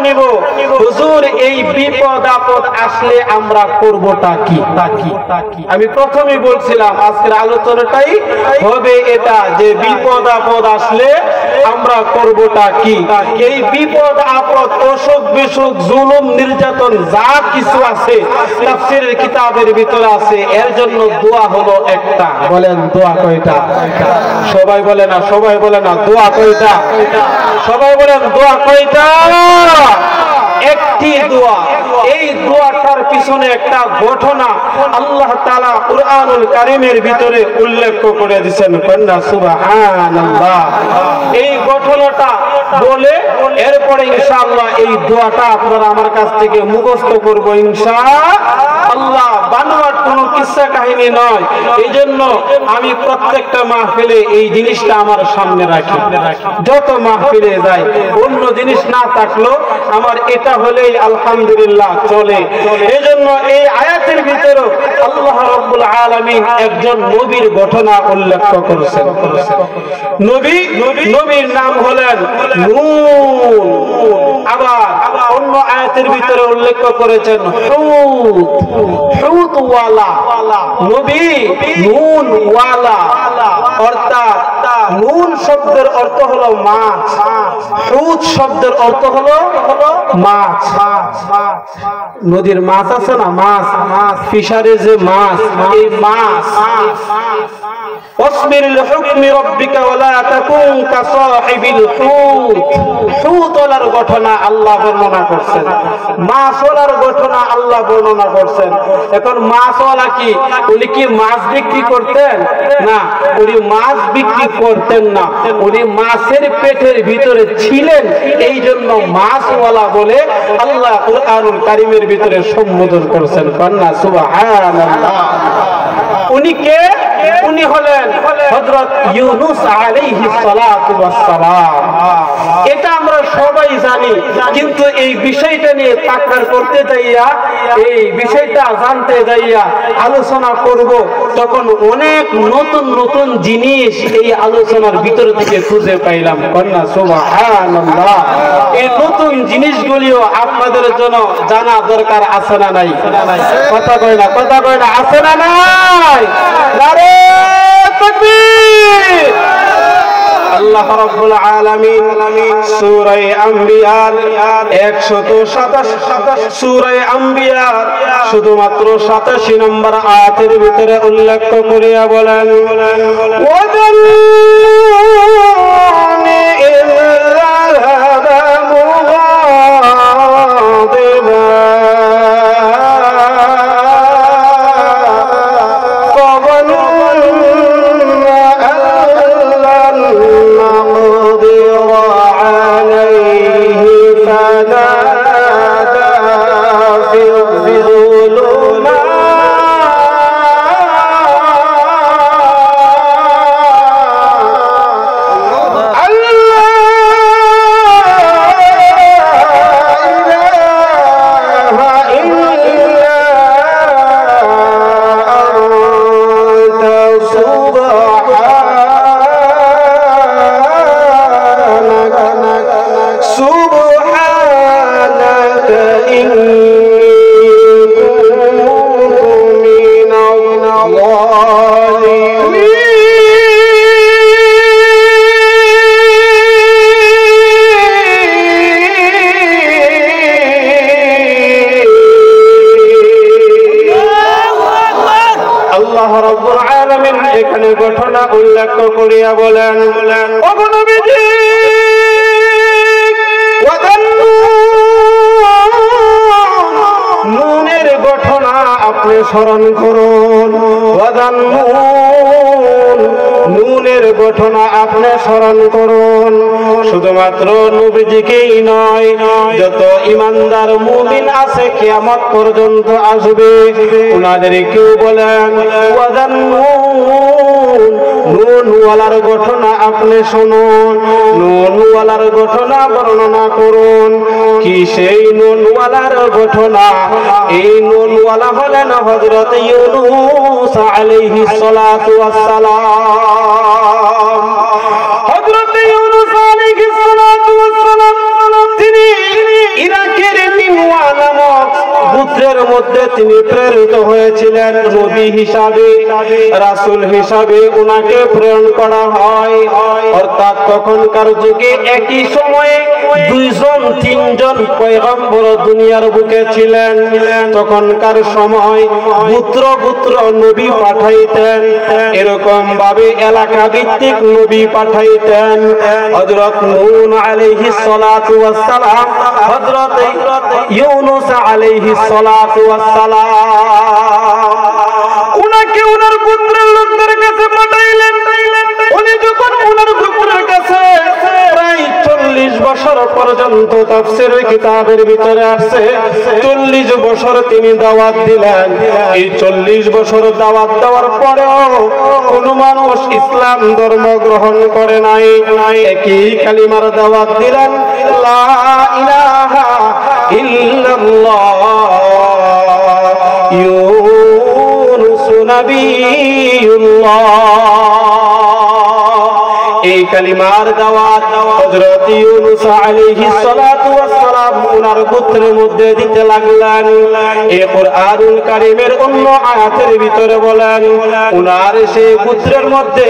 নিব হুজুর এই বিপদ আপদ আসলে আমরা করবটা কি? আমি প্রথমেই বলছিলাম আজকের আলোচনাটাই হবে এটা যে বিপদ আপদ আসলে আমরা করবটা কি। এই বিপদ আপদ অসুখ বিসুখ জুলুম নির্যাতন যা কিছু আছে তাফসীরের কিতাবের ভিতরে আছে, এর জন্য দোয়া হলো একটা। বলেন দোয়া কয়টা? সবাই বলে না, সবাই বলে না দোয়া কয়টা? সবাই বলেন দোয়া কয়টা? একটি দোয়া। এই দোয়াটার পিছনে একটা ঘটনা আল্লাহ তাআলা কুরআনুল কারীমের ভিতরে উল্লেখ করে দিয়েছেন। কন্যা সুবহানাল্লাহ। এই ঘটনাটা বলে এরপরে ইনশাআল্লাহ এই দোয়াটা আপনারা আমার কাছ থেকে মুখস্থ করব ইনশাআল্লাহ। বানোয়াট কোনো কিসসা কাহিনী নয়, এই জন্য আমি প্রত্যেকটা মাহফিলে এই জিনিসটা আমার সামনে রাখি। যত মাহফিলে যাই অন্য জিনিস না থাকলো আমার এটা হলেই আলহামদুলিল্লাহ চলে। এই জন্য এই আয়াতের ভিতরে আল্লাহ রাব্বুল আলামিন একজন নবীর ঘটনা উল্লেখ করেছেন। নবীর নাম হলেন নূহ। আবার অন্য আয়াতের ভিতরে উল্লেখ করেছেন হুত ওয়ালা নবী, নুন ওয়ালা, অর্থাৎ নুন শব্দের অর্থ হলো মাছ, হুত শব্দের অর্থ হলো মাছ। নদীর মাছ আছে না, মাছ, ফিশারে যে মাছ, এই মাছ। ওয়াসবির লিহুকমি রাব্বিকা ওয়ালা তাকুন কাসাহিবিল হুত। হুতওয়ালার ঘটনা আল্লাহ বর্ণনা করছেন, মাছওয়ালার ঘটনা আল্লাহ বর্ণনা করছেন। এখন মাছওয়ালা কি, উনি কি মাছ বিক্রি করতেন? না, উনি মাছ বিক্রি করতেন না, উনি মাছের পেটের ভিতরে ছিলেন, এই জন্য মাছওয়ালা বলে আল্লাহ কুরআনুল কারীমের ভিতরে সম্বোধন করেছেন। কন্যা সুবহানাল্লাহ। উনি কে? উনি হলেন হযরত ইউনূস আলাইহিস সালাতু ওয়াস সালাম। এটা আমরা সবাই জানি, কিন্তু এই বিষয়টা নিয়ে তাকরার করতে যাইয়া, এই বিষয়টা জানতে যাইয়া আলোচনা করব, তখন অনেক নতুন নতুন জিনিস এই আলোচনার ভিতর থেকে খুঁজে পাইলাম। কন্যা সুবহানাল্লাহ। এই নতুন জিনিসগুলিও আপনাদের জন্য জানা দরকার আছে না নাই? কথা কয় না, কথা কয় না, আছে না নাই? নারে তাকবীর। আল্লাহ রাব্বুল আলামিন সূরা আম্বিয়া 127 সূরা আম্বিয়া শুধুমাত্র 87 নম্বর আয়াতের ভিতরে উল্লেখ করিয়া বলেন এখানে ঘটনা উল্লেখ করিয়া বলেন নুনের ঘটনা আপনি স্মরণ করুন। নুনের ঘটনা আপনি স্মরণ করুন। শুধুমাত্র নবীজিকেই নয়, যত ইমানদার মুমিন আছে কিয়ামত পর্যন্ত আসবে ওনাদেরকেও বলেন নুনওয়ালার ঘটনা আপনি শুনুন, নুনওয়ালার ঘটনা বর্ণনা করুন। কি সেই নুনওয়ালার ঘটনা? এই নুনওয়ালা হলেন হযরত ইউনূস আলাইহিস সালাতু ওয়াস সালাম। হযরত ইউনূস আলাইহিস সালাতু ওয়াস সালাম তিনি গোত্রের মধ্যে তিনি প্রেরিত হয়েছিলেন নবী হিসাবে, রাসূল হিসাবে উনাকে প্রেরণ করা হয়। অর্থাৎ তখনকার যুগে একই সময়ে দুইজন তিনজন পয়গম্বর দুনিয়ার বুকে ছিলেন। তখনকার সময় গোত্র গোত্র নবী পাঠাইতেন, এরকম ভাবে এলাকা ভিত্তিক নবী পাঠাইতেন। হযরত নূহ আলাইহিস সালাতু ওয়াস সালাম, হযরত ইউনূস আলাইহিস সালাতু ওয়াস সালাম উনাকে উনার গোত্রের লোকদের কাছে পাঠাইলেন। উনি যখন উনার গোত্রের কাছে প্রায় 40 বছর পর্যন্ত তাফসীরের কিতাবের ভিতরে আসছে 40 বছর তিনি দাওয়াত দিলেন। এই 40 বছর দাওয়াত দেওয়ার পরেও কোন মানুষ ইসলাম ধর্ম গ্রহণ করে নাই। একই কালিমার দাওয়াত দিলেন, লা ইলাহা ইল্লাল্লাহ ইউনুস নবিয়ুল্লাহ। এই কালিমার দাওয়াত হযরত ইউনূস আলাইহিস সালাতু ওয়াস সালাম উনার গোত্রের মধ্যে দিতে লাগলেন। এই কুরআনুল কারীমের অন্য আয়াতের ভিতরে বলেন, উনার সেই গোত্রের মধ্যে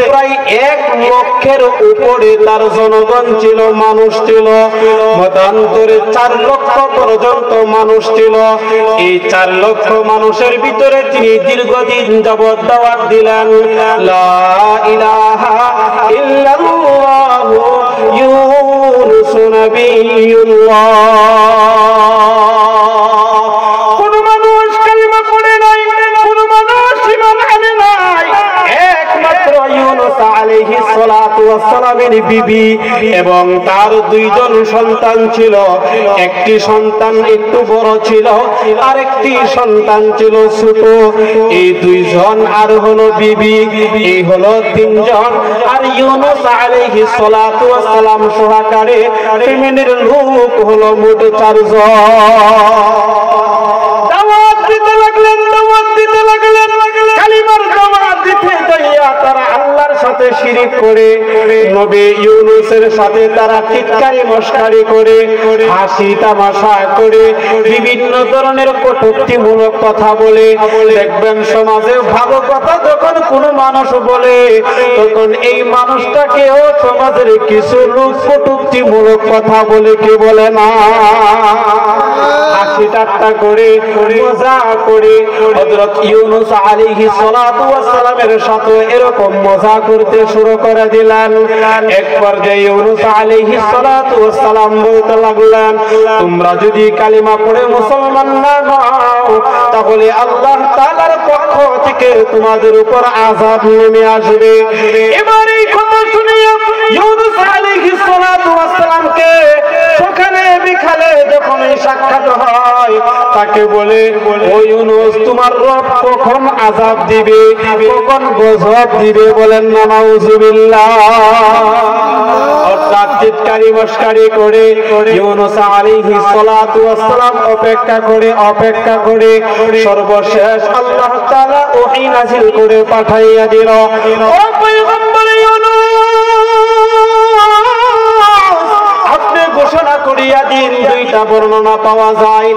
প্রায় 1 লক্ষের উপরে তার জনগণ ছিল, মানুষ ছিল। মতান্তরে 4 লক্ষ পর্যন্ত মানুষ ছিল। এই 4 লক্ষ মানুষের ভিতরে তিনি দীর্ঘদিন যাবত দাওয়াত দিলেন, লা ইলাহা ইল্লাল্লাহু ইউনুস নবিয়ুল্লাহ। কোন মানুষ কালিমা পড়ে নাই, কোন মানুষ ঈমান আনে নাই, একমাত্র ইউনূস আলাইহিস সালাতু ওয়াস সালামের বিবি এবং তার 2 জন সন্তান ছিল। একটি সন্তান একটু বড় ছিল, আরেকটি সন্তান ছিল ছোট। এই 2 জন আর হলো বিবি, এই হলো 3 জন। আর ইউনূস আলাইহিস সালাতু ওয়াস সালাম সহকারে ফ্যামিলির লোক হলো মোট 4 জন। দাওয়াত দিতে লাগলেন, দাওয়াত দিতে লাগলেন। কালিমার দাওয়াত দিতে যাইয়া তারা আল্লাহর সাথে শিরিক করে, নবী ইউনূসের সাথে তারা টিটকারি মশকারি করে, হাসি তামাশা করে, বিভিন্ন ধরনের কটূক্তিমূলক কথা বলে। দেখবেন সমাজে ভালো কথা যখন কোনো মানুষ বলে, তখন এই মানুষটাকেও সমাজের কিছু লোক কটূক্তিমূলক কথা বলে, কে বলে না, হাসি ঠাট্টা করে, মজা করে। হযরত ইউনূস আলাইহিস সালাতু ওয়াস সালামের সাথে এরকম মজা করতে শুরু করে দিলেন। এক পর্যায়ে ইউনূস আলাইহিস সালাতু ওয়াস সালাম বলতে লাগলেন, তোমরা যদি কালিমা পড়ে মুসলমান না হও, তাহলে আল্লাহ তাআলার পক্ষ থেকে তোমাদের উপর আযাব নেমে আসবে। এবার এই কথা শুনে ইউনূস আলাইহিস সালাতু ওয়াস সালামকে সকালে বিকালে যখন সাক্ষাৎ হয়, তাকে বলে, ও ইউনূস, তোমার রব কখন আযাব দিবে, কখন গজব দিবে? বলেন না নাউযুবিল্লাহ। অর্থাৎ টিটকারি মশকারি করে ইউনূস আলাইহিস সালাতু ওয়াস সালাম অপেক্ষা করে সর্বশেষ আল্লাহ তাআলা ওহী নাযিল করে পাঠাইয়া দিল, ও পয়গম্বর ইউনূস, ঘোষণা করিয়া দিন। 2টা বর্ণনা পাওয়া যায়,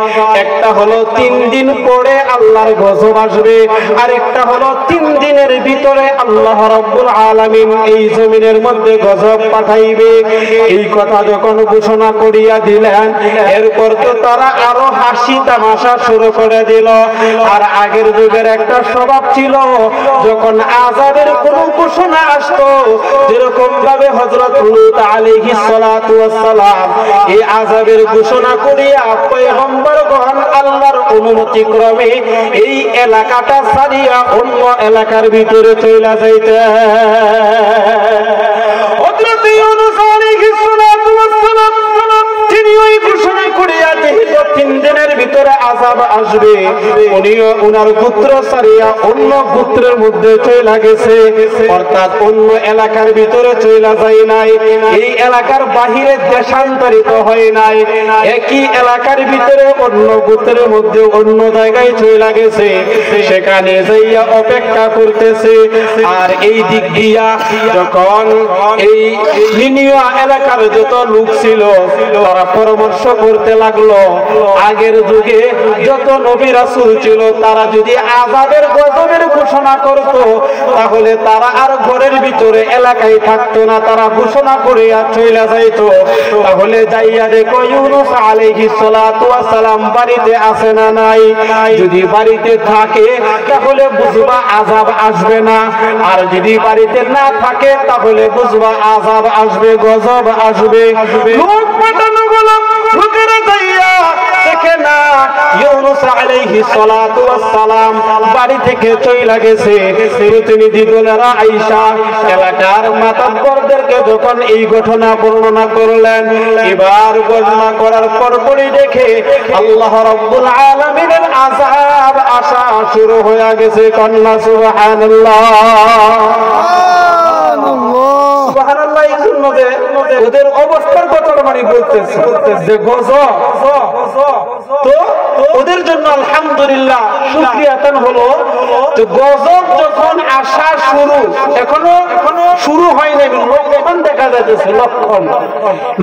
একটা হলো 3 দিন পরে আল্লাহর গজব আসবে, আর একটা হলো 3 দিনের ভিতরে আল্লাহ রাব্বুল আলামিন এই জমিনের মধ্যে গজব পাঠাইবে। এই কথা যখন ঘোষণা করিয়া দিলেন, এরপর তো তারা আরো হাসি তামাশা শুরু করে দিল। আর আগের যুগের একটা স্বভাব ছিল, যখন আযাবের কোনো ঘোষণা আসতো, যেরকম ভাবে হযরত লূত আলাইহিস সালাতু ওয়াস সালাম এই আযাবের ঘোষণা করিয়া পয়গম্বরগণ আল্লাহর অনুমতি ক্রমে এই এলাকাটা ছাড়িয়া অন্য এলাকার ভিতরে চলে যাইতেন। হযরত ইউনূস আলাইহিস সালাতু ওয়াস সালাম তিনি ওই ঘোষণা করিয়া যেহেতু 3 দিনের ভিতরে আযাব আসবে, উনিও উনার গোত্র ছাড়িয়া অন্য গোত্রের মধ্যে চলে গেছে। অর্থাৎ অন্য এলাকার ভিতরে চলে যায় নাই, এই এলাকার বাহিরে দেশান্তরিত হয় নাই, একই এলাকার ভিতরে অন্য গোত্রের মধ্যে অন্য জায়গায় চলে গেছে, সেখানে যাইয়া অপেক্ষা করতেছে। আর এই দিক দিয়া যখন এই নিনিয়া এলাকার যত লোক ছিল, তারা পরামর্শ করতে লাগলো, আগের যুগে যত নবী রাসূল ছিল তারা যদি আযাবের গজবের ঘোষণা করত তাহলে তারা আর ঘরের ভিতরে এলাকায় থাকতো না, তারা ঘোষণা করে আর চলে যাইতো। তাহলে যাইয়া দেখো ইউনূস আলাইহিস সালাতু ওয়াস সালাম বাড়িতে আছে না নাই? যদি বাড়িতে থাকে তাহলে বুঝবা আযাব আসবে না, আর যদি বাড়িতে না থাকে তাহলে বুঝবা আযাব আসবে, গজব আসবে। লোক পাঠানো গোলাম লোকেরা যাইয়া দেখে না ইউনূস আলাইহিস সালাতু ওয়াস সালাম বাড়ি থেকে চলে গেছে। প্রতিনিধি দলেরা আয়েশা এলাকার মাতাব্বরদেরকে যখন এই ঘটনা বর্ণনা করলেন, এবার বর্ণনা করার পরপরই দেখে আল্লাহ রাব্বুল আলামিনের আযাব আসা শুরু হয়ে গেছে। কন্যা সুবহানাল্লাহ, সুবহানাল্লাহ। এই জন্য যে ওদের অবস্থার কথা মানে বলতেছে যে গজব, তো ওদের জন্য আলহামদুলিল্লাহ শুকরিয়াতান হলো যে গজব যখন আসা শুরু, এখনো শুরু হয় নাই, লক্ষণ দেখা যাচ্ছে।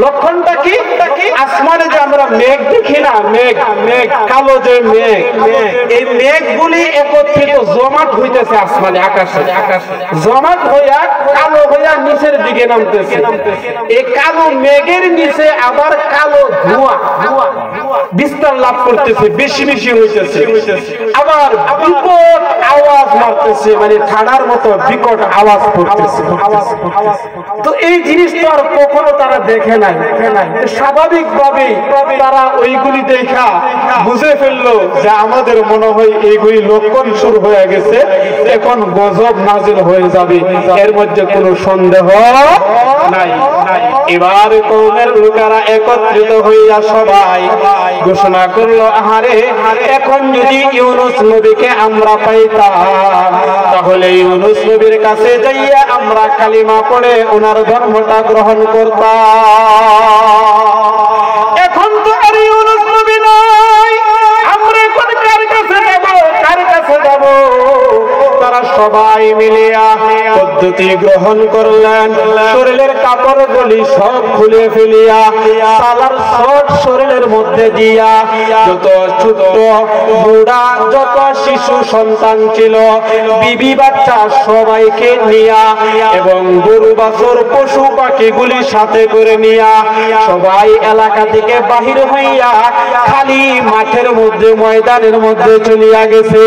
লক্ষণটা কি? আসমানে যে আমরা মেঘ দেখি না, মেঘ কালো যে মেঘ, এই মেঘগুলি একত্রিত জমাট হইতেছে আসমানে, আকাশে জমাট হইয়া কালো হইয়া নিচের দিকে নামতেছে। এই কালো মেঘের নিচে আবার কালো ধোঁয়া বিস্তার লাভ করতেছে, বেশি বেশি হইতেছে, আবার বিকট আওয়াজ মারতেছে, মানে ঠাডার মতো বিকট আওয়াজ করতেছে। তো এই জিনিস তো আর কখনো তারা দেখে নাই। স্বাভাবিক ভাবে তারা ওইগুলি দেখা বুঝে ফেললো যে আমাদের মনে হয় এইগুলি লক্ষণ শুরু হয়ে গেছে, এখন গজব নাজিল হয়ে যাবে, এর মধ্যে কোনো সন্দেহ নাই। এবার কওমের লোকেরা একত্রিত হইয়া সবাই ঘোষণা করলো, আহারে এখন যদি ইউনূস নবীকে আমরা পাইতাম তাহলে ইউনূস নবীর কাছে যাইয়া আমরা কালিমা পড়ে ওনার ধর্মটা গ্রহণ করতাম। এখন তো আর ইউনূস নবী নাই, আমরা এখন কার কাছে যাব? তারা সবাই মিলিয়া পদ্ধতি গ্রহণ করলেন। শরীরের কাপড়গুলি সব খুলে ফেলিয়া সালার শর্ট শরীরের মধ্যে দিয়া যত ছোট বুড়া, যত শিশু সন্তান ছিল, বিবি বাচ্চা সবাইকে নিয়া এবং গরু বাছুর পশু পাখিগুলি সাথে করে নিয়া সবাই এলাকা থেকে বাহির হইয়া খালি মাঠের মধ্যে, ময়দানের মধ্যে চলিয়া গেছে।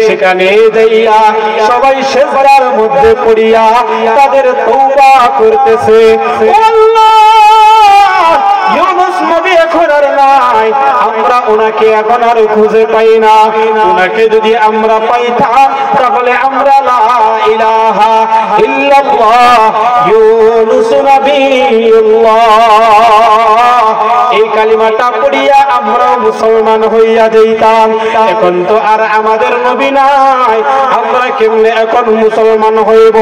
সেখানে যাইয়া সবাই সেজদার মধ্যে পড়িয়া তাদের তওবা করতেছে। ইউনূস নবী এখন আর নাই, আমরা ওনাকে এখন আর খুঁজে পাই না। ওনাকে যদি আমরা পাইতাম তাহলে আমরা লা ইলাহা ইল্লাল্লাহ ইউনূস নবিয়ুল্লাহ এই কালিমাটা পড়িয়া আমরা মুসলমান হইয়া যাইতাম। এখন তো আর আমাদের নবী নাই, আমরা কেমনে এখন মুসলমান হইব?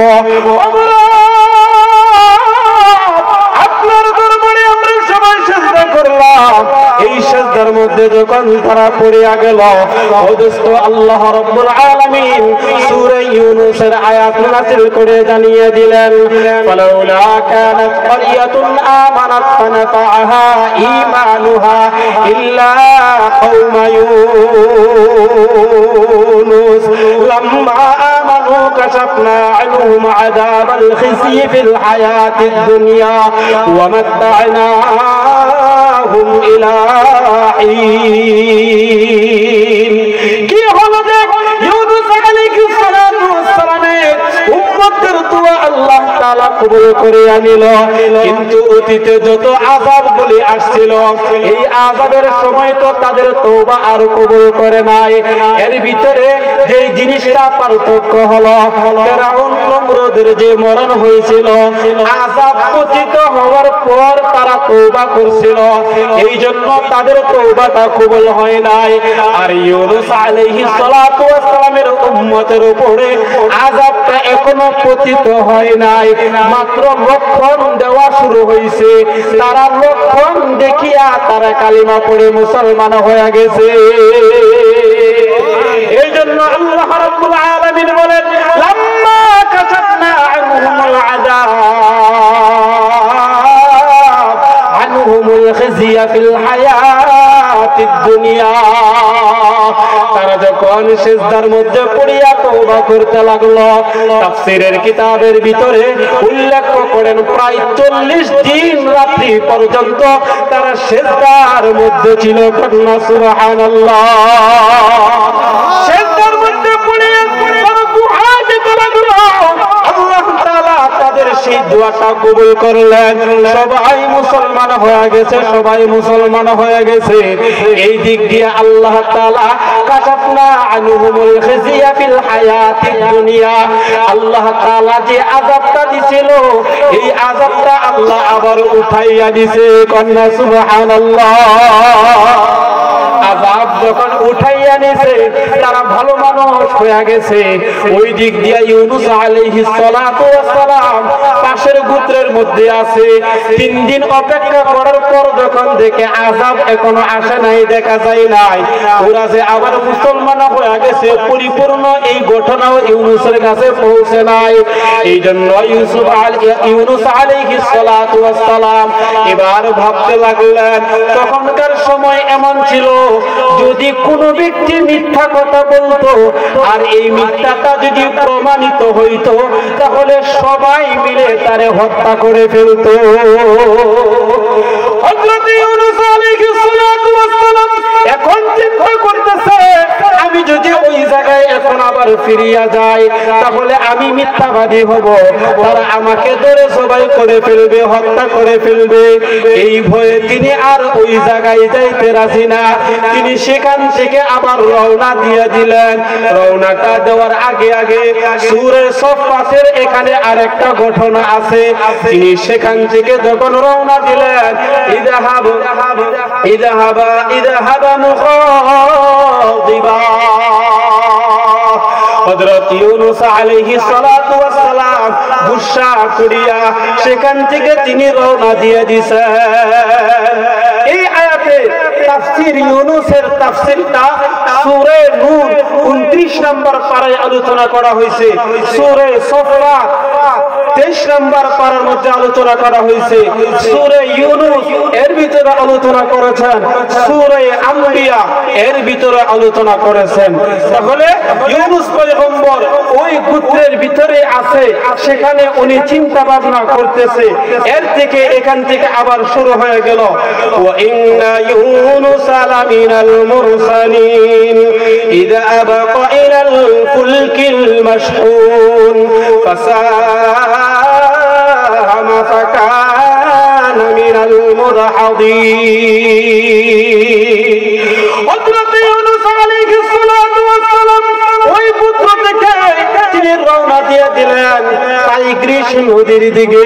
আপনার দরবারে আমরা সবাই সিজদা করলাম। এই সিজদার মধ্যে যখন তারা পড়িয়া গেল, ও দোস্ত আল্লাহ রাব্বুল আলামিন সূরা ইউনূসের আয়াত নাযিল করে জানিয়ে দিলেন, ফালাউলা কানাত ক্বরিয়াতুন আমানাত ফানাফাআহা ঈমানুহা ইল্লা কওমা ইউনূস লাম্মা আমানু কাশাফনা আনহুম আযাবাল খিজyi ফিল হায়াতিদ দুনিয়া ওয়া মাত্তা'নাহুম ইলা হিন। কি হলো যে ইউনূস আলাইহিস সালাতু ওয়াস সালামের উম্মতের দোয়া আল্লাহ তাআলা কবুল করে আনিল, কিন্তু অতীতে যত আযাবগুলি আসছিল এই আযাবের সময় তো তাদের তওবা আর কবুল করে নাই। এর ভিতরে যে জিনিসটা পার্থক্য হলো, ফেরাউন নমরুদের যে মরণ হয়েছিল, আযাব পতিত হওয়ার পর তারা তওবা করছিল, এই জন্য তাদের তওবাটা কবুল হয় নাই। আর ইউনূস আলাইহিস সালাতু ওয়াস সালামের উম্মতের উপরে আযাবটা এখনো পতিত হয় নাই, মাত্র লক্ষণ দেওয়া শুরু হয়েছে। তারা লক্ষণ দেখিয়া তারা কালিমা পড়ে মুসলমান হয়ে গেছে। এই জন্য আল্লাহ রাব্বুল আলামিন বলেন, লাম্মা কাশাফনা আনহুমুল আযাব আনহুমুল খিজয়া ফিল হায়াতিদ ফিদ দুনিয়া। তারা যখন সিজদার মধ্যে পড়িয়া তওবা করতে লাগলো, তাফসীরের কিতাবের ভিতরে উল্লেখ করেন প্রায় 40 দিন রাত্রি পর্যন্ত তারা সিজদার মধ্যে ছিল। কন্যা সুবহানাল্লাহ। সিজদার মধ্যে পড়ে তারা দুআ দিতে লাগলো। আল্লাহ তাআলা তাদের সেই দোয়াটা কবুল করলেন। সবাই মুসলমান হয়ে গেছে, সবাই মুসলমান হয়ে গেছে। এই দিক দিয়ে আল্লাহ তাআলা কাশাফনা আনহুমুল খিজিয়া ফিল হায়াতিদ দুনিয়া, আল্লাহ তাআলা যে আযাবটা দিছিল এই আযাবটা আল্লাহ আবার উঠাইয়া দিছে। কন্যা সুবহানাল্লাহ। আযাব যখন উঠাইয়া নিছে তারা ভালো মানুষ হয়ে গেছে। ওই দিক দিয়ে ইউনূস আলাইহিস সালাতু ওয়াস সালাম পাশের গোত্রের মধ্যে আছে। 3 দিন অপেক্ষা করার পর যখন দেখে আযাব এখনো আসে নাই, দেখা যায় নাই, ওরা যে আবার মুসলমান হয়ে গেছে, পরিপূর্ণ এই ঘটনাও ইউনূসের কাছে পৌঁছে নাই। এই জন্য ইউনূস আলাইহিস সালাতু ওয়াস সালাম এবার ভাবতে লাগলেন, তখনকার সময় এমন ছিল যদি কোনো ব্যক্তি মিথ্যা কথা বলতো আর এই মিথ্যাটা যদি প্রমাণিত হইতো তাহলে সবাই মিলে তারে হত্যা করে ফেলতো। হযরত ইউনূস আলাইহিস সালাতু ওয়াস সালাম এখন চিন্তা করতেছে, আমি যদি ওই জায়গায় এখন আবার ফিরিয়া যাই তাহলে আমি মিথ্যাবাদী হব, তারা আমাকে ধরে জবাই করে ফেলবে, হত্যা করে ফেলবে। এই ভয়ে তিনি আর ওই জায়গায় যাইতে রাজি না। তিনি সেখান থেকে আবার রওনা দিয়ে দিলেন। রওনাটা দেওয়ার আগে আগে সূরা সফফাতের এখানে আরেকটা ঘটনা আছে। তিনি সেখান থেকে যখন রওনা দিলেন, ইযহাবা মুখাদিবা, হযরত ইউনূস আলাইহিস সালাতু ওয়াস সালাম গুসা করিয়া সেখান থেকে তিনি রওনা দিয়ে দিয়েছেন। এই আয়াতে তাফসীর ইউনূসের তাফসীরটা সূরা নূর 29 নম্বর পারায় আলোচনা করা হয়েছে। সূরা সফফাত 23 নম্বর পারার মধ্যে আলোচনা করা হয়েছে। সূরা ইউনূস এর ভিতরে আলোচনা করেছেন, সূরা আম্বিয়া এর ভিতরে আলোচনা করেছেন। তাহলে ইউনূস পয়গম্বর ওই গোত্রের ভিতরে আছে, সেখানে উনি চিন্তা ভাবনা করতেছে। এর থেকে এখান থেকে আবার শুরু হয়ে গেল, ওয়া ইন্না ইউনূস লামিনাল মুরসালিন ইযা আবাকা ইলাল ফুলকিল মাশহুন ফাসাহামা ফাকানা মিনাল মুদহাদিন। হযরত ইউনূস আলাইহিস সালাতু ওয়াস সালাম ওই পুত্র থেকে তিনি রওনা দিয়ে দিলেন টাইগ্রিস নদীর দিকে।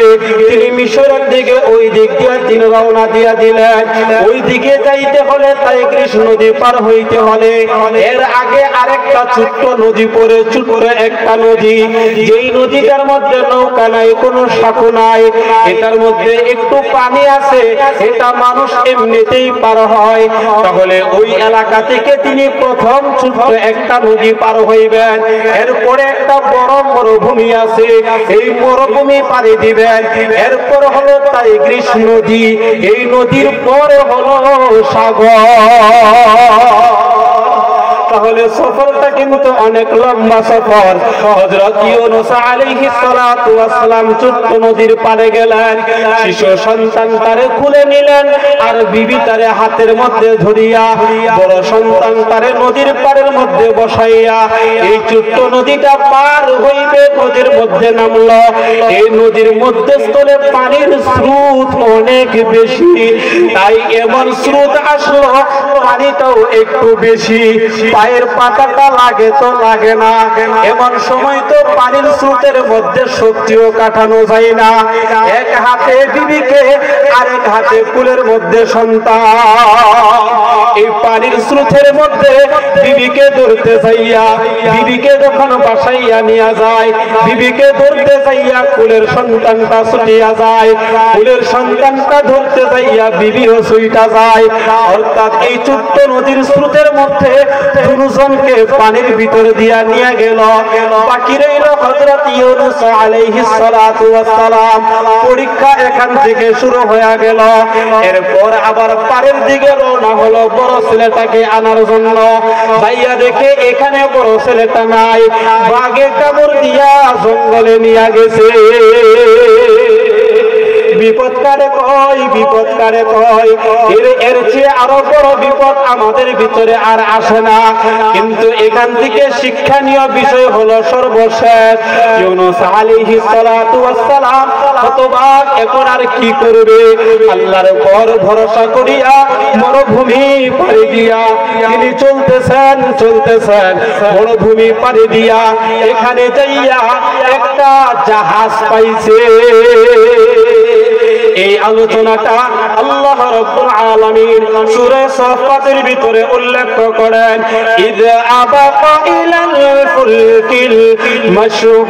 তিনি মিশরের দিকে ওই দিক দিয়ে তিনি রওনা দিয়ে দিলেন। ওই দিকে যাইতে হলে টাইগ্রিস নদী পার হইতে হলে এর আগে আরেকটা ছোট্ট নদী পড়ে, ছোট্ট একটা নদী, যেই নদীটার মধ্যে নৌকা নাই, কোনো সাঁকো নাই, এটার মধ্যে একটু পানি আছে, এটা মানুষ এমনিতেই পার হয়। তাহলে ওই এলাকা থেকে তিনি প্রথম ছোট্ট একটা নদী পার হইবেন। এরপরে একটা বড় মরুভূমি আছে, এই মরুভূমি পাড়ি দিবেন। এরপর হলো টাইগ্রিস নদী, এই নদীর পরে হলো সাগর। তাহলে সফরটা কিন্তু অনেক লম্বা সফর। হযরত ইউনূস আলাইহিস সালাতু ওয়াস সালাম ছোট্ট নদীর পাড়ে গেলেন, শিশু সন্তান তারে খুলে নিলেন আর বিবি তারে হাতের মধ্যে ধরিয়া বড় সন্তান তারে নদীর পাড়ের মধ্যে বসাইয়া এই ছোট্ট নদীটা পার হইবে, নদীর মধ্যে নামলো। এই নদীর মধ্যস্থলে পানির স্রোত অনেক বেশি, তাই এমন স্রোত আসলো পানিটাও একটু বেশি, পায়ের পাতাটা লাগে তো লাগে না। এমন সময় তো পানির স্রোতের মধ্যে শক্তিও কাটানো যায় না। এক হাতে বিবিকে আরেক হাতে কুলের মধ্যে সন্তান। এই পানির স্রোতের মধ্যে বিবি বিবিকে ধরতে যাইয়া বিবিকে যখন বাসাইয়া নিয়ে যায়, বিবিকে ধরতে যাইয়া কুলের সন্তানটা ছুটিয়া যায়, কুলের সন্তানটা ধরতে যাইয়া বিবিও ছুইটা যায়। অর্থাৎ এই ছোট্ট নদীর স্রোতের মধ্যে দুজনকে পানির ভিতরে দিয়া নিয়ে গেল। বাকি রইল হযরত ইউনূস আলাইহিস সালাতু ওয়াস সালাম। পরীক্ষা এখান থেকে শুরু হয়ে গেল। এরপর আবার পারের দিকে রওনা হলো বড় ছেলেটাকে আনার জন্য। ভাইয়া দেখে এখানে বড় ছেলেটা নাই, বাঘে কামড় দিয়া জঙ্গলে নিয়ে গেছে। বিপদ কারে কয়, বিপদ কারে কয়, এর চেয়ে আরো বড় বিপদ আমাদের ভিতরে আর আসে না। কিন্তু এখান থেকে শিক্ষণীয় বিষয় হলো সর্বশেষ ইউনূস আলাইহিস সালাতু ওয়াস সালাম হতবাক, এখন আর কি করবে? আল্লাহর উপর ভরসা করিয়া মরুভূমি পাড়ি দিয়া তিনি চলতেছেন মরুভূমি পাড়ি দিয়া এখানে যাইয়া একটা জাহাজ পাইছে। এই আলোচনাটা আল্লাহ রাব্বুল আলামিন সূরা সাফাতের ভিতরে উল্লেখ করেন, ইয আবাকা ইলাল ফুলকিল মাশহুর।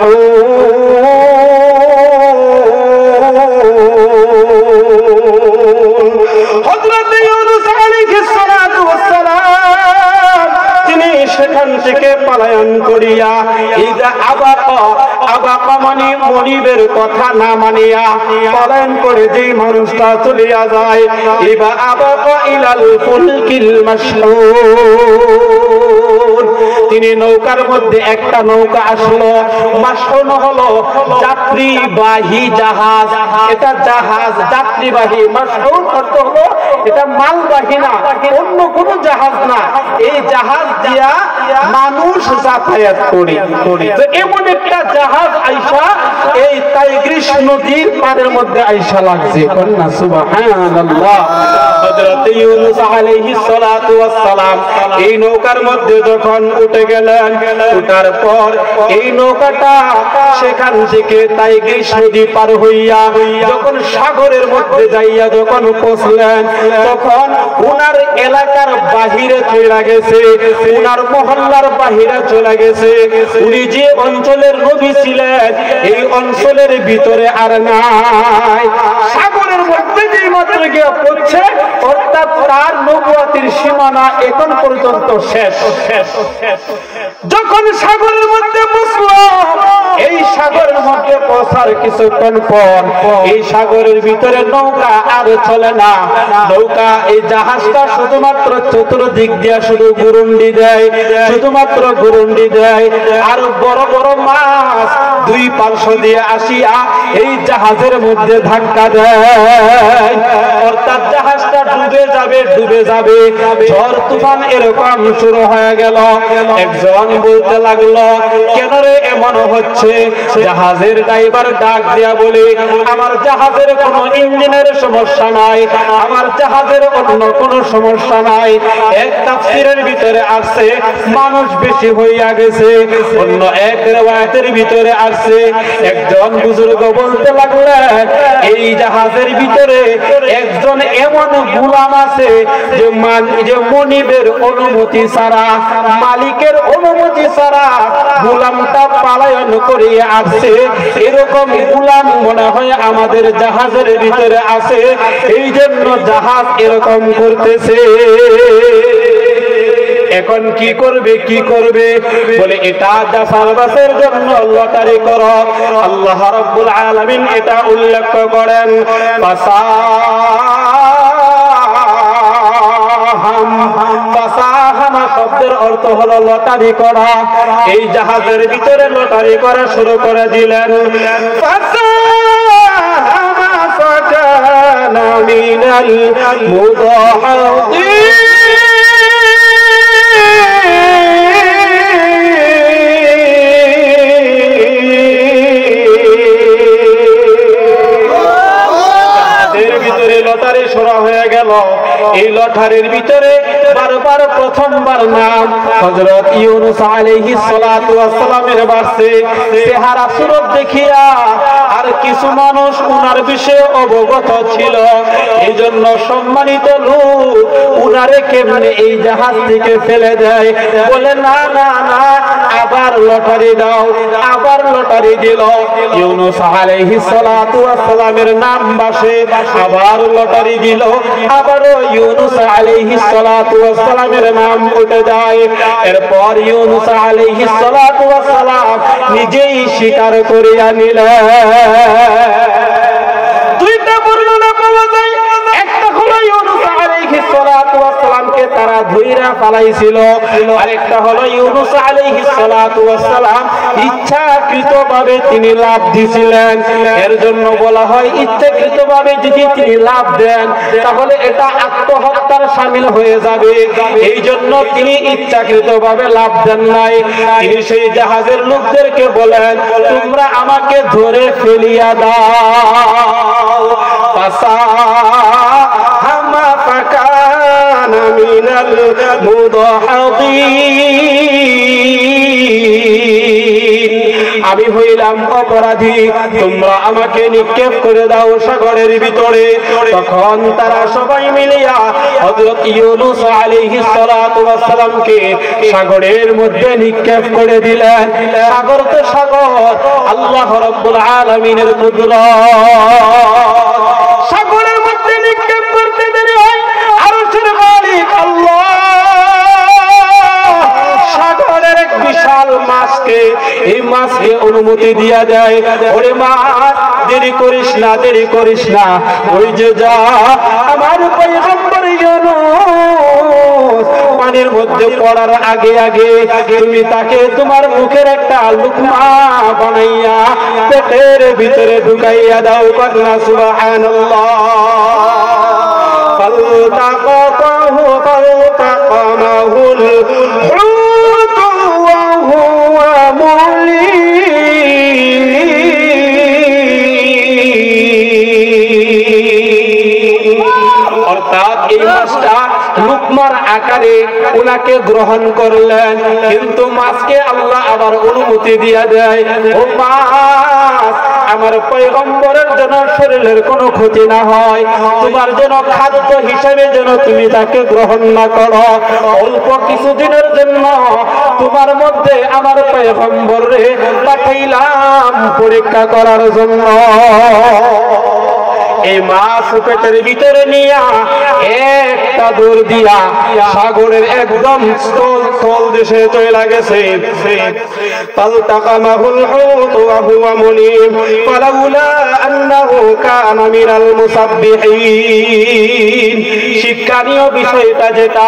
হযরত ইউনূস আলাইহিস সালাতু ওয়াস সালাম তিনি সেখান থেকে পলায়ন করিয়া ইযা আবাকা মানে মনিবের কথা না মানিয়া পলায়ন করে যে মানুষটা চলিয়া যায়, ইবা আবাকা ইলাল ফুলকিল মাশহুর। তিনি নৌকার মধ্যে একটা নৌকা আসলো, মাশহুন হলো যাত্রীবাহী জাহাজ। এটা জাহাজ যাত্রীবাহী, মাশহুন অর্থ হলো এটা মালবাহী না, অন্য কোনো জাহাজ না। এই জাহাজ দিয়া মানুষ যাতায়াত করে। তো এমন একটা জাহাজ আইসা এই টাইগ্রিস নদীর পাড়ের মধ্যে আইসা লাগছে। কন্যা সুবহানাল্লাহ। হযরত ইউনূস আলাইহিস সালাতু ওয়াস সালাম এই নৌকার মধ্যে যখন উঠে গেলেন, উঠার পর এই নৌকাটা সেখান থেকে টাইগ্রিস নদী পার হইয়া যখন সাগরের মধ্যে যাইয়া যখন পৌঁছলেন, তখন উনার এলাকার বাহিরে চলে গেছে, উনার মহল্লার বাহিরে চলে গেছে। উনি যে অঞ্চলের নবী ছিলেন এই অঞ্চলের ভিতরে আর নাই। সাগরের মধ্যে যে মাত্র গিয়ে পড়ছে, অর্থাৎ তার নবুয়তের সীমানা এখন পর্যন্ত শেষ। যখন সাগরের মধ্যে পৌঁছল, এই সাগরের মধ্যে পৌঁছার কিছুক্ষণ পর এই সাগরের ভিতরে নৌকা আর চলে না। নৌকা এই জাহাজটা শুধুমাত্র চতুর্দিক দিয়ে শুধু গুরুন্ডি দেয়, শুধুমাত্র গুরুন্ডি দেয়। আর বড় বড় মাছ দুই পার্শ্ব দিয়ে আসিয়া এই জাহাজের মধ্যে ধাক্কা দেয়। অর্থাৎ জাহাজটা ডুবে যাবে। ঝড় তুফান এরকম শুরু হয়ে গেল। একজন বলতে লাগলো, কেন রে এমন হচ্ছে? জাহাজের ড্রাইভার ডাক দিয়া বলে, আমার জাহাজের কোনো ইঞ্জিনের সমস্যা নাই, আমার জাহাজের অন্য কোনো সমস্যা নাই। এক তাফসীরের ভিতরে আসছে মানুষ বেশি হইয়া গেছে, অন্য এক রিওয়ায়াতের ভিতরে আসছে একজন বুজুর্গ বলতে লাগলেন, এই জাহাজের ভিতরে একজন এমন গোলাম আছে যে মনিবের অনুমতি ছাড়া, মালিকের অনুমতি ছাড়া গোলামটা পালায়ন করিয়ে আসছে। এরকম গোলাম মনে হয় আমাদের জাহাজের ভিতরে আছে, এই জন্য জাহাজ এরকম করতেছে। এখন কি করবে? বলে এটা জাসাবাসের জন্য লটারি করো। আল্লাহ রাব্বুল আলামিন এটা উল্লেখ করেন, ফাসাহামা শব্দের অর্থ হলো লটারি করা। এই জাহাজের ভিতরে লটারি করা শুরু করে দিলেন। ফাসাহামা ফাকানা মিনাল মুদাহাদিন। লটারি শুরু হয়ে গেল। এই লটারি ঘরের ভিতরে বারবার প্রথমবার নাম হযরত ইউনূস আলাইহিস সালাতু ওয়াস সালামের বাসে চেহারা সুরত দেখিয়া আর কিছু মানুষ উনার বিষয়ে অবগত ছিল। এইজন্য সম্মানিত লোক উনারে কেমনে এই জাহাজ থেকে ফেলে দেয়, বলে না না না, আবার লটারি দাও। আবার লটারি দিল, ইউনূস আলাইহিস সালাতু ওয়াস সালামের নাম বাসে আবার লটারি দিল, আবারও ইউনূস আলাইহিস সালাতু ওয়াস সালামের নাম উঠে যায়। এরপর ইউনূস আলাইহিস সালাতু ওয়াস সালাম নিজেই স্বীকার করিয়া নিলেন। দুইটা বর্ণনা পাওয়া যায়, একটা হলো ইউনূস আলাইহিস সালাতু ওয়াস সালামকে তারা ধইরা ফালাইছিল, আরেকটা হলো ইউনূস আলাইহিস সালাতু ওয়াস সালাম ইচ্ছাকৃতভাবে তিনি লাভ দিয়েছিলেন। এর জন্য বলা হয় ইচ্ছাকৃতভাবে যদি তিনি লাভ দেন তাহলে এটা আত্মহত্যার শামিল হয়ে যাবে। এই জন্য তিনি ইচ্ছাকৃতভাবে লাভ দেন নাই। তিনি সেই জাহাজের লোকদেরকে বলেন, তোমরা আমাকে ধরে ফেলিয়া দাও। ফাসাহামা ফাকানা মিনাল মুদহাদিন, আমি হইলাম অপরাধী, তোমরা আমাকে নিক্ষেপ করে দাও সাগরের ভিতরে। তখন তারা সবাই মিলিয়া হযরত ইউনূস আলাইহিস সালাতু ওয়াস সালামকে সাগরের মধ্যে নিক্ষেপ করে দিলেন। সাগর তো সাগর, আল্লাহ রাব্বুল আলামিনের কুদরত। সাগরের মধ্যে নিক্ষেপ করতে দেরি হয়, আরশের মালিক আল্লাহ সাগরের এক বিশাল মাছকে, এই মাছকে অনুমতি দিয়া দেয়, ওরে মাছ দেরি করিস না, দেরি করিস না, ওই যে যা আমার পয়গম্বর ইউনূস পানির মধ্যে পড়ার আগে আগে তুমি তাকে তোমার মুখের একটা লুকমা বানাইয়া পেটের ভিতরে ঢুকাইয়া দাও। কন্যা সুবহানাল্লাহ। ফালতাকাহু ফালতাকামাহুল হুত ওয়া হুয়া মুলিম। অর্থাৎ এই মাছটা লুকমার আকারে ওনাকে গ্রহণ করলেন, কিন্তু মাছকে আল্লাহ আবার অনুমতি দিয়া দেয়, ও মাছ আমার পয়গম্বরের জন্য শরীরের কোনো ক্ষতি না হয়, তোমার জন্য খাদ্য হিসেবে যেন তুমি তাকে গ্রহণ না করো। অল্প কিছুদিনের জন্য তোমার মধ্যে আমার পয়গম্বরে পাঠাইলাম পরীক্ষা করার জন্য। এই মাছ পেটের ভিতরে নিয়া একটা দৌড় দিয়া সাগরের একদম স্থল দেশে চলে গেছে। ফালতাকামাহুল হুত ওয়া হুয়া মুলিম ফালাউলা আন্নাহু কানা মিনাল মুসাব্বিহিন। শিক্ষণীয় বিষয়টা যেটা,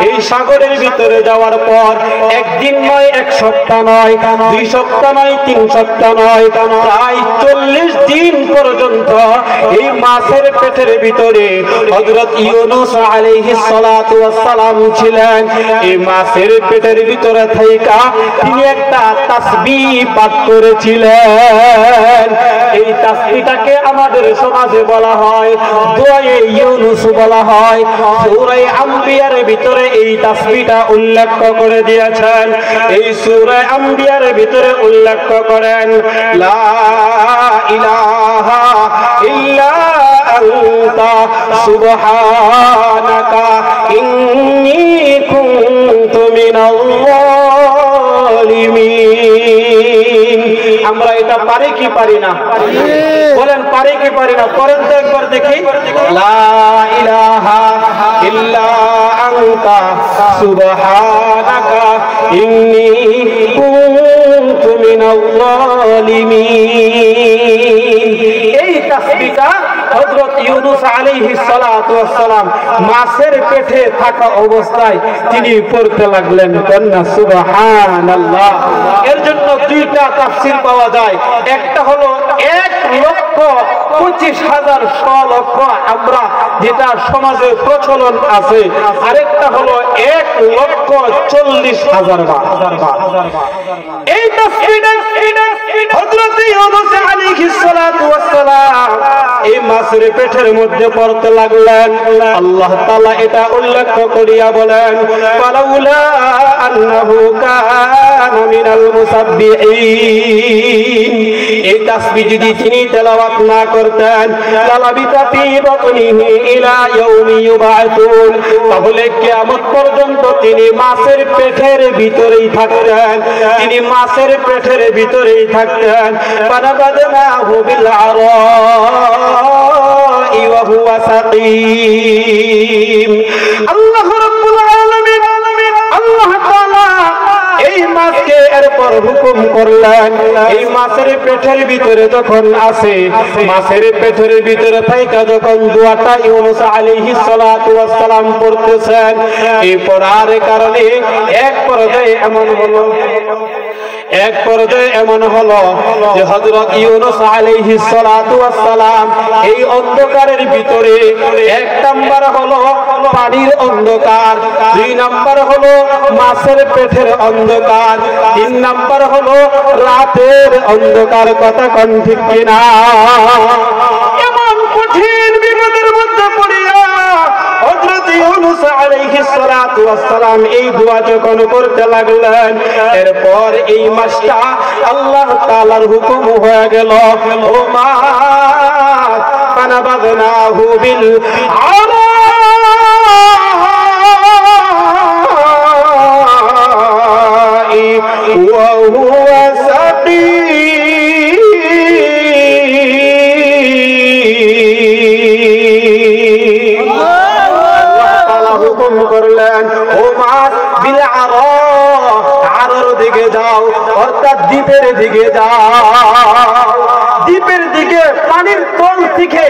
এই সাগরের ভিতরে যাওয়ার পর একদিন নয়, এক সপ্তাহ নয়, 2 সপ্তাহ নয়, 3 সপ্তাহ নয়, প্রায় 40 দিন পর্যন্ত এই মাছের পেটের ভিতরে হযরত ইউনূস আলাইহিস সালাতু ওয়াস সালাম ছিলেন। এই মাছের পেটের ভিতরে থাইকা তিনি একটা তাসবিহ পাঠ করেছিলেন। এই তাসবিহটাকে আমাদের সমাজে বলা হয় দোয়ায়ে ইউনূস বলা হয়। সূরা আম্বিয়ার ভিতরে এই তাসবিহটা উল্লেখ করে দিয়েছেন। এই সূরা আম্বিয়ার ভিতরে উল্লেখ করেন, লা ইলাহা ইল্লা আনতা সুবহানাকা ইন্নী কুনতু মিনাল যালিমিন। আমরা এটা পারি কি পারি না? বলেন পারি কি পারি না? করেন তো একবার দেখি। লা ইলাহা ইল্লা আনতা সুবহানাকা ইন্নী কুনতু মিনাল যালিমিন। এই তাসবিহটা হযরত ইউনূস আলাইহিস সালাতু ওয়াস সালাম মাছের পেটে থাকা অবস্থায় তিনি পড়তে লাগলেন। কন্যা সুবহানাল্লাহ। এর জন্য দুইটা তাফসীর পাওয়া যায়, একটা হলো 1,25,000 স্বলক্ষ আমরা যেটা সমাজে প্রচলন আছে, আরেকটা হলো 1 1,40,000 বার। এই তাসবিহটা হযরত ইউনূস আলাইহিস সালাতু ওয়াস সালাম এই মাছের পেটের মধ্যে পড়তে লাগলেন। আল্লাহ তাআলা এটা উল্লেখ করিয়া বলেন, ফালাউলা আন্নাহু কানা মিনাল মুসাব্বিহিন। এই তাসবিহ যদি তিনি তেলাওয়াত না করতেন, লালাবিতা ফি বাতনিহি ইলা ইয়াউমি ইউবাতুন, তাহলে কিয়ামত পর্যন্ত তিনি মাছের পেটের ভিতরেই থাকতেন, তিনি মাছের পেটের ভিতরেই থাকতেন। ফানাবাদনাহু বিল আরাই ওয়া হুয়া সাকিম। আল্লাহ রাব্বুল আলামিন আল্লাহ তাআলা এই মাছকে এরপর হুকুম করলেন, এই মাছের পেটের ভিতরে যখন আছে, মাছের পেটের ভিতরে থাইকা যখন দোয়াটা ইউনূস আলাইহিস সালাতু ওয়াস সালাম পড়তেছেন, এই পড়ার কারণে এক পর্যায়ে এমন হলো যে হযরত ইউনূস আলাইহিস সালাতু ওয়াস সালাম এই অন্ধকারের ভিতরে, এক নাম্বার হলো পানির অন্ধকার, দুই নাম্বার হলো মাছের পেটের অন্ধকার, তিন নাম্বার হলো রাতের অন্ধকার। কথা কোন ঠিক কিনা? এমন কঠিন বিপদের মধ্যে পড়িয়া হযরত ইউনূস আলাইহিস সালাতু ওয়াস সালাম এই দোয়া যখন করতে লাগলেন, এরপর এই মাছটা আল্লাহ তাআলার হুকুম হয়ে গেল, ও মাছ ফানাবাদনাহু বিল আরাই ওয়া হুয়া সাকিম। হুকুম করলেন, ও মাছ বিল আরার দিকে যাও, অর্থাৎ দ্বীপের দিকে যাও। দ্বীপের দিকে পানির তল থেকে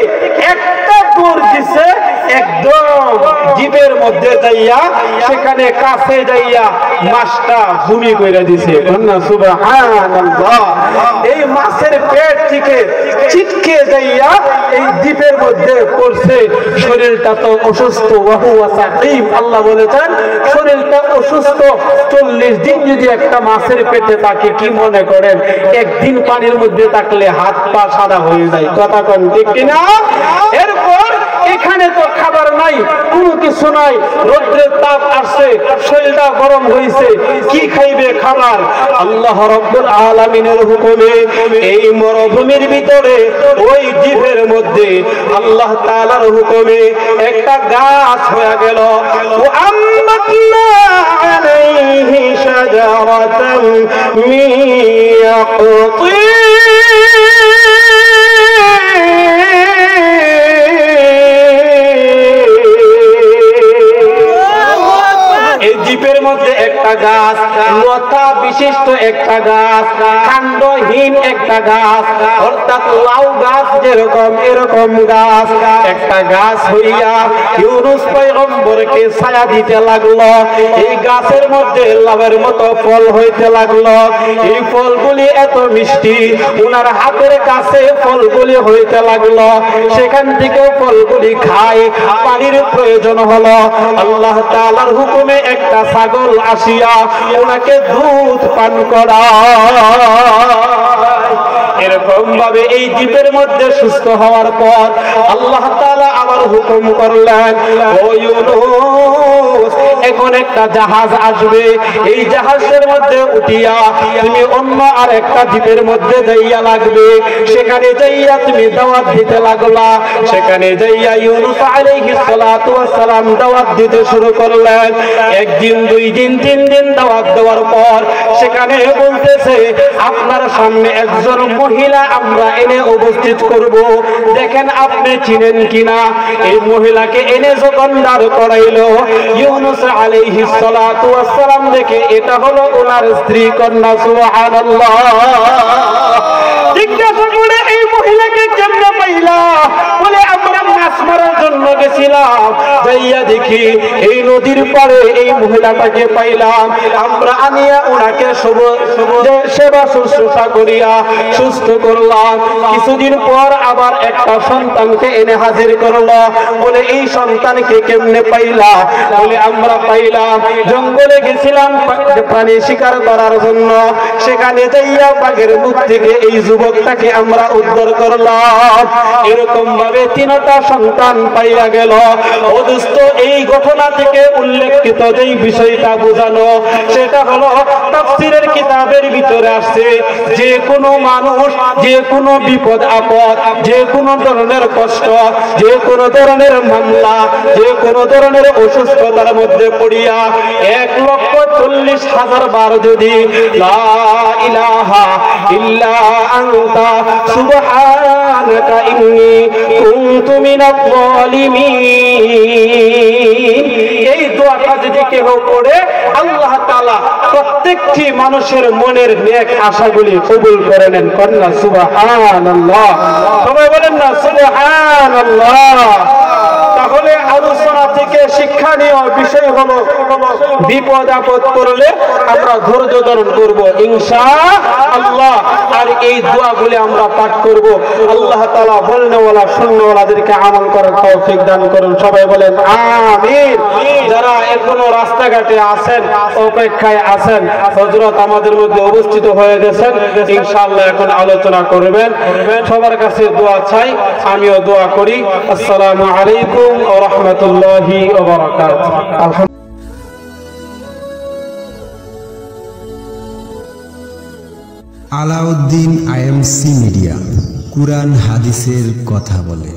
একটা দৌড় দিছে, একদম দ্বীপের মধ্যে যাইয়া সেখানে কাছে যাইয়া মাছটা ভূমি করে দিছে। সুবহানাল্লাহ। এই মাছের পেট থেকে ছিটকে যাইয়া এই দ্বীপের মধ্যে পড়ছে। শরীরটা তো অসুস্থ, আল্লাহ বলেছেন শরীরটা অসুস্থ। 40 দিন যদি একটা মাছের পেটে থাকে, কি মনে করেন একদিন পানির মধ্যে থাকলে হাত পা সাদা হয়ে যায়? কথা কোন ঠিক কিনা? এরপর এখানে তো খাবার নাই, কোনো কিছু নাই, রৌদ্রের তাপ আসছে, শরীরটা গরম হয়েছে, কি খাইবে খাবার? আল্লাহ রাব্বুল আলামিনের হুকুমে এই মরুভূমির ভিতরে ওই দ্বীপের মধ্যে আল্লাহ তাআলার হুকুমে একটা গাছ হয়ে গেল। ওয়াম্মাতনা আলাইহি শাজারাতাম মিন ইয়াকুতিন। এই দ্বীপের মধ্যে একটা গাছ, লতা বিশিষ্ট একটা গাছ, কাণ্ডহীন একটা গাছ, অর্থাৎ লাউ গাছ যেরকম এরকম গাছ, একটা গাছ হইয়া ইউনূস পয়গম্বরকে ছায়া দিতে লাগলো। এই গাছের মধ্যে লাউয়ের মতো ফল হইতে লাগলো। এই ফলগুলি এত মিষ্টি, উনার হাতের কাছে ফলগুলি হইতে লাগলো। সেখান থেকে ফলগুলি খায়, পানির প্রয়োজন হলো। আল্লাহ তাআলার হুকুমে একটা ছাগল আসিয়া ওনাকে দুধ পান করায়। এরকম ভাবে এই দ্বীপের মধ্যে সুস্থ হওয়ার পর আল্লাহ তাআলা আবার হুকুম করলেন, ও ইউনূস এখন একটা জাহাজ আসবে, এই জাহাজের মধ্যে উঠিয়া তুমি অন্য আর একটা দ্বীপের মধ্যে যাইয়া লাগবে। সেখানে যাইয়া তুমি দাওয়াত দিতে লাগলা। সেখানে যাইয়া ইউনূস আলাইহিস সালাতু ওয়াস সালাম দাওয়াত দিতে শুরু করলেন। একদিন, দুই দিন, তিন দিন দাওয়াত দেওয়ার পর সেখানে বলতেছে, আপনার সামনে একজন মহিলা আমরা এনে উপস্থিত করব, দেখেন আপনি চিনেন কিনা। এই মহিলাকে এনে যখন দাঁড় করাইল, ইউনূস আলাইহিস সালাতু ওয়াস সালাম দেখে এটা হলো ওনার স্ত্রী কন্যা। সুবহানাল্লাহ। জিজ্ঞাসা করে এই মহিলাকে কেমনে পাইলা? বলে আমরা মাছ মারার জন্য গেছিলাম, যাইয়া দেখি এই নদীর পাড়ে এই মহিলাটাকে পাইলাম। আমরা আনিয়া ওনাকে সেবা শুশ্রূষা করিয়া সুস্থ করলাম। কিছুদিন পর আবার একটা সন্তানকে এনে হাজির করলো। বলে এই সন্তানকে কেমনে পাইলা? বলে আমরা পাইলাম জঙ্গলে গেছিলাম প্রাণী শিকার করার জন্য, সেখানে যাইয়া বাঘের মুখ থেকে এই যুবকটাকে আমরা উদ্ধার করলাম। এরকম ভাবে তিনটা সন্তান পাইয়া গেল। অদুস্থ এই ঘটনা থেকে উল্লেখিত যেই বিষয়টা বোঝানো, সেটা হলো তাফসীরের কিতাবের ভিতরে আসছে যে কোনো মানুষ যে কোনো বিপদ আপদ, যে কোনো ধরনের কষ্ট, যে কোনো ধরনের মামলা, যে কোনো ধরনের অসুস্থতার মধ্যে পড়িয়া 1,40,000 বার যদি লা ইলাহা ইল্লা আনতা সুবহানাকা ইন্নী কুনতু মিনাজ জালিমিন, এই দোয়াটা যদি কেউ পড়ে আল্লাহ তাআলা প্রত্যেকটি মানুষের মনের নেক আশাগুলি কবুল করে নেন। কন্যা সুবহানাল্লাহ, সবাই বলেন না সুবহানাল্লাহ। তাহলে আলোচনা থেকে শিক্ষণীয় বিষয় হলো বিপদ আপদ পড়লে আমরা ধৈর্য ধারণ করব ইনশাআল্লাহ। আর এই দোয়াগুলি আমরা পাঠ করব। আল্লাহ তাআলা বলনেওয়ালা শুননেওয়ালাদেরকে আমল করার তৌফিক দান করুন। সবাই বলেন আমিন। যারা এখনো রাস্তাঘাটে আছেন, অপেক্ষায় আছেন, হযরত আমাদের মধ্যে উপস্থিত হয়ে গেছেন, ইনশাআল্লাহ এখন আলোচনা করবেন। সবার কাছে দোয়া চাই, আমিও দোয়া করি। আসসালামু আলাইকুম ওয়া রাহমাতুল্লাহি ওয়া বারাকাতুহু। আলাউদ্দিন আইএমসি মিডিয়া, কুরআন হাদিসের কথা বলে।